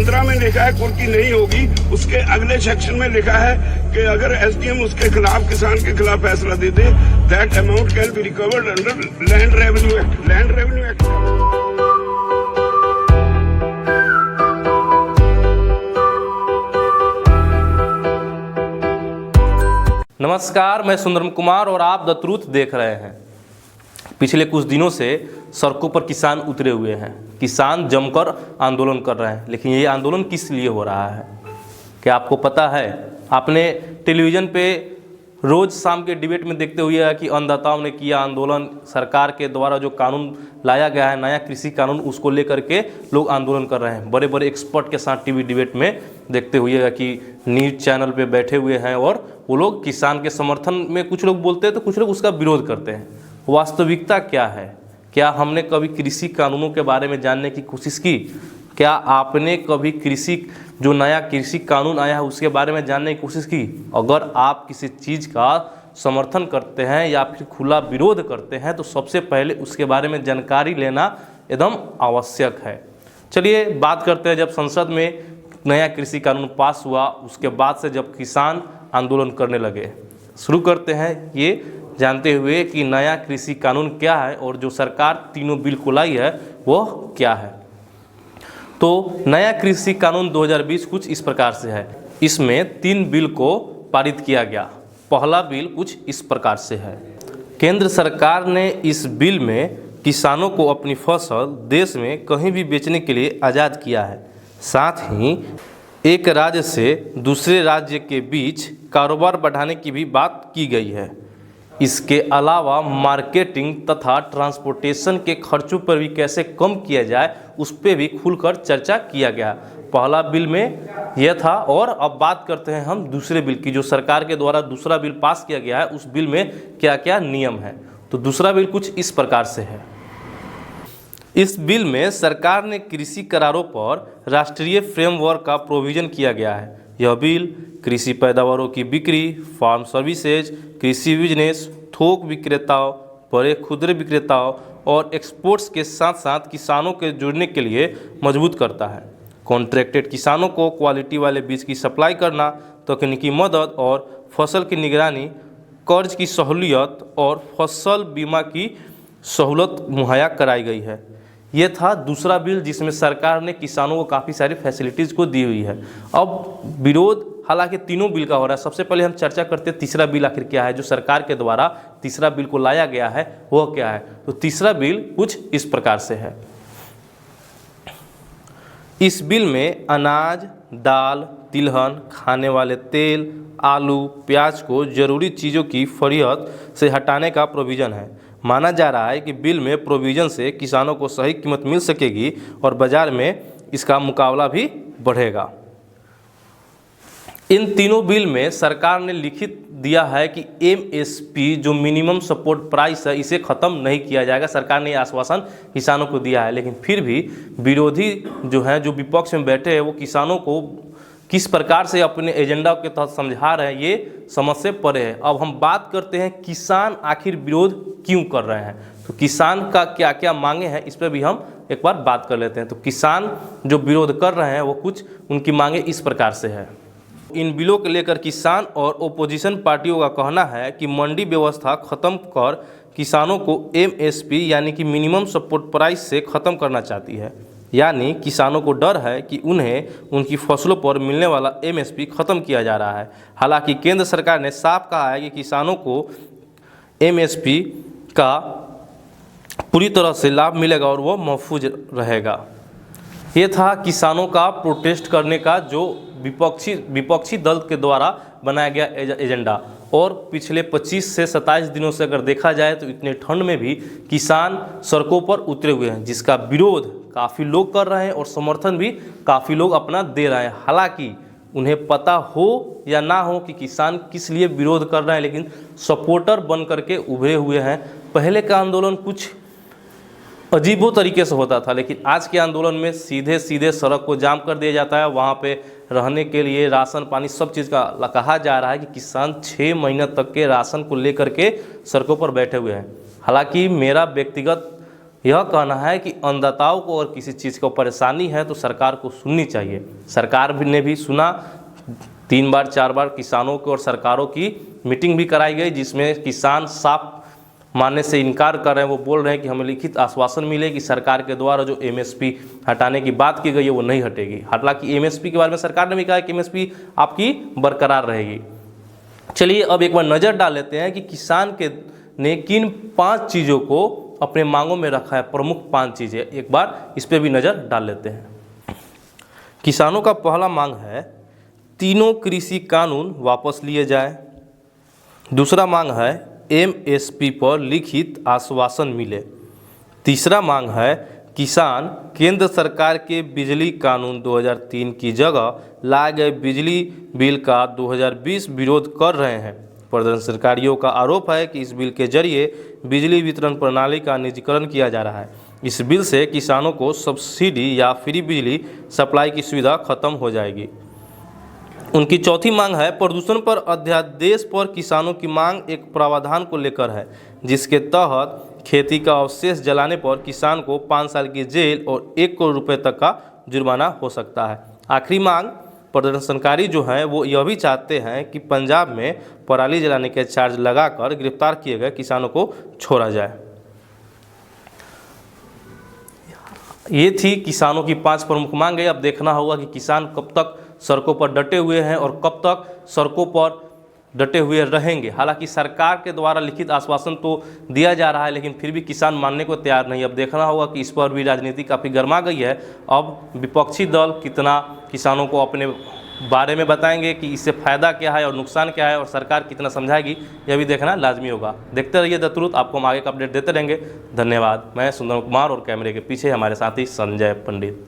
15 में लिखा है कुर्की नहीं होगी, उसके अगले सेक्शन में लिखा है कि अगर एसडीएम उसके खिलाफ, किसान के खिलाफ फैसला दे दे, that amount can be recovered under land revenue act. Land revenue act नमस्कार, मैं सुंदरम कुमार और आप द ट्रूथ देख रहे हैं। पिछले कुछ दिनों से सड़कों पर किसान उतरे हुए हैं। किसान जमकर आंदोलन कर रहे हैं, लेकिन ये आंदोलन किस लिए हो रहा है क्या आपको पता है? आपने टेलीविज़न पे रोज़ शाम के डिबेट में देखते हुए है कि अन्नदाताओं ने किया आंदोलन, सरकार के द्वारा जो कानून लाया गया है, नया कृषि कानून, उसको लेकर के लोग आंदोलन कर रहे हैं। बड़े बड़े एक्सपर्ट के साथ टीवी डिबेट में देखते हुए है कि न्यूज़ चैनल पे बैठे हुए हैं और वो लोग किसान के समर्थन में कुछ लोग बोलते हैं तो कुछ लोग उसका विरोध करते हैं। वास्तविकता क्या है? क्या हमने कभी कृषि कानूनों के बारे में जानने की कोशिश की? क्या आपने कभी जो नया कृषि कानून आया है उसके बारे में जानने की कोशिश की? अगर आप किसी चीज़ का समर्थन करते हैं या फिर खुला विरोध करते हैं तो सबसे पहले उसके बारे में जानकारी लेना एकदम आवश्यक है। चलिए बात करते हैं, जब संसद में नया कृषि कानून पास हुआ उसके बाद से जब किसान आंदोलन करने लगे। शुरू करते हैं ये जानते हुए कि नया कृषि कानून क्या है और जो सरकार तीनों बिल को लाई है वह क्या है। तो नया कृषि कानून 2020 कुछ इस प्रकार से है। इसमें 3 बिल को पारित किया गया। पहला बिल कुछ इस प्रकार से है। केंद्र सरकार ने इस बिल में किसानों को अपनी फसल देश में कहीं भी बेचने के लिए आज़ाद किया है। साथ ही एक राज्य से दूसरे राज्य के बीच कारोबार बढ़ाने की भी बात की गई है। इसके अलावा मार्केटिंग तथा ट्रांसपोर्टेशन के खर्चों पर भी कैसे कम किया जाए उस पर भी खुलकर चर्चा किया गया। पहला बिल में यह था और अब बात करते हैं हम दूसरे बिल की। जो सरकार के द्वारा दूसरा बिल पास किया गया है उस बिल में क्या क्या नियम है। तो दूसरा बिल कुछ इस प्रकार से है। इस बिल में सरकार ने कृषि करारों पर राष्ट्रीय फ्रेमवर्क का प्रोविज़न किया गया है। यह बिल कृषि पैदावारों की बिक्री, फार्म सर्विसेज, कृषि बिजनेस, थोक विक्रेताओं, बड़े खुदरे विक्रेताओं और एक्सपोर्ट्स के साथ साथ किसानों के जुड़ने के लिए मजबूत करता है। कॉन्ट्रैक्टेड किसानों को क्वालिटी वाले बीज की सप्लाई करना, तकनीकी मदद और फसल की निगरानी, कर्ज की सहूलियत और फसल बीमा की सहूलत मुहैया कराई गई है। ये था दूसरा बिल जिसमें सरकार ने किसानों को काफ़ी सारी फैसिलिटीज़ को दी हुई है। अब विरोध हालांकि तीनों बिल का हो रहा है। सबसे पहले हम चर्चा करते हैं तीसरा बिल आखिर क्या है। जो सरकार के द्वारा तीसरा बिल को लाया गया है वह क्या है। तो तीसरा बिल कुछ इस प्रकार से है। इस बिल में अनाज, दाल, तिलहन, खाने वाले तेल, आलू, प्याज को जरूरी चीज़ों की फरियत से हटाने का प्रोविज़न है। माना जा रहा है कि बिल में प्रोविज़न से किसानों को सही कीमत मिल सकेगी और बाज़ार में इसका मुकाबला भी बढ़ेगा। इन तीनों बिल में सरकार ने लिखित दिया है कि एमएसपी जो मिनिमम सपोर्ट प्राइस है इसे ख़त्म नहीं किया जाएगा। सरकार ने आश्वासन किसानों को दिया है, लेकिन फिर भी विरोधी जो हैं, जो विपक्ष में बैठे हैं, वो किसानों को किस प्रकार से अपने एजेंडा के तहत समझा रहे हैं ये समझ से परे है। अब हम बात करते हैं किसान आखिर विरोध क्यों कर रहे हैं। तो किसान का क्या क्या मांगे हैं इस पर भी हम एक बार बात कर लेते हैं। तो किसान जो विरोध कर रहे हैं वो कुछ उनकी मांगे इस प्रकार से है। इन बिलों को लेकर किसान और ओपोजिशन पार्टियों का कहना है कि मंडी व्यवस्था खत्म कर किसानों को एमएसपी यानी कि मिनिमम सपोर्ट प्राइस से ख़त्म करना चाहती है। यानी किसानों को डर है कि उन्हें उनकी फसलों पर मिलने वाला एमएसपी ख़त्म किया जा रहा है। हालांकि केंद्र सरकार ने साफ कहा है कि किसानों को एमएसपी का पूरी तरह से लाभ मिलेगा और वो महफूज रहेगा। ये था किसानों का प्रोटेस्ट करने का जो विपक्षी दल के द्वारा बनाया गया एजेंडा। और पिछले 25 से 27 दिनों से अगर देखा जाए तो इतने ठंड में भी किसान सड़कों पर उतरे हुए हैं, जिसका विरोध काफ़ी लोग कर रहे हैं और समर्थन भी काफ़ी लोग अपना दे रहे हैं। हालांकि उन्हें पता हो या ना हो कि किसान किस लिए विरोध कर रहे हैं, लेकिन सपोर्टर बन करके उभरे हुए हैं। पहले का आंदोलन कुछ अजीबो तरीके से होता था, लेकिन आज के आंदोलन में सीधे सीधे सड़क को जाम कर दिया जाता है। वहाँ पे रहने के लिए राशन पानी सब चीज़ का कहा जा रहा है कि किसान 6 महीने तक के राशन को लेकर के सड़कों पर बैठे हुए हैं। हालांकि मेरा व्यक्तिगत यह कहना है कि अन्नदाताओं को अगर किसी चीज़ को परेशानी है तो सरकार को सुननी चाहिए। सरकार भी ने भी सुना, 3 बार 4 बार किसानों की और सरकारों की मीटिंग भी कराई गई, जिसमें किसान साफ मानने से इनकार कर रहे हैं। वो बोल रहे हैं कि हमें लिखित आश्वासन मिले कि सरकार के द्वारा जो एमएसपी हटाने की बात की गई है वो नहीं हटेगी। हालांकि एमएसपी के बारे में सरकार ने भी कहा है कि एमएसपी आपकी बरकरार रहेगी। चलिए अब एक बार नज़र डाल लेते हैं कि किसान के ने किन 5 चीज़ों को अपने मांगों में रखा है, प्रमुख 5 चीज़ें। एक बार इस पर भी नज़र डाल लेते हैं। किसानों का पहला मांग है तीनों कृषि कानून वापस लिए जाए। दूसरा मांग है एमएसपी पर लिखित आश्वासन मिले। तीसरा मांग है किसान केंद्र सरकार के बिजली कानून 2003 की जगह लाए गए बिजली बिल का 2020 विरोध कर रहे हैं। प्रदर्शनकारियों का आरोप है कि इस बिल के जरिए बिजली वितरण प्रणाली का निजीकरण किया जा रहा है। इस बिल से किसानों को सब्सिडी या फ्री बिजली सप्लाई की सुविधा खत्म हो जाएगी। उनकी चौथी मांग है प्रदूषण पर अध्यादेश पर किसानों की मांग एक प्रावधान को लेकर है, जिसके तहत खेती का अवशेष जलाने पर किसान को 5 साल की जेल और 1 करोड़ रुपए तक का जुर्माना हो सकता है। आखिरी मांग प्रदर्शनकारी जो हैं वो यह भी चाहते हैं कि पंजाब में पराली जलाने के चार्ज लगाकर गिरफ्तार किए गए किसानों को छोड़ा जाए। ये थी किसानों की 5 प्रमुख मांगें। अब देखना होगा कि किसान कब तक सड़कों पर डटे हुए हैं और कब तक सड़कों पर डटे हुए रहेंगे। हालांकि सरकार के द्वारा लिखित आश्वासन तो दिया जा रहा है, लेकिन फिर भी किसान मानने को तैयार नहीं। अब देखना होगा कि इस पर भी राजनीति काफ़ी गर्मा गई है। अब विपक्षी दल कितना किसानों को अपने बारे में बताएंगे कि इससे फ़ायदा क्या है और नुकसान क्या है, और सरकार कितना समझाएगी, यह भी देखना लाजमी होगा। देखते रहिए द ट्रूथ, आपको हम आगे का अपडेट देते रहेंगे। धन्यवाद। मैं सुंदर कुमार और कैमरे के पीछे हमारे साथी संजय पंडित।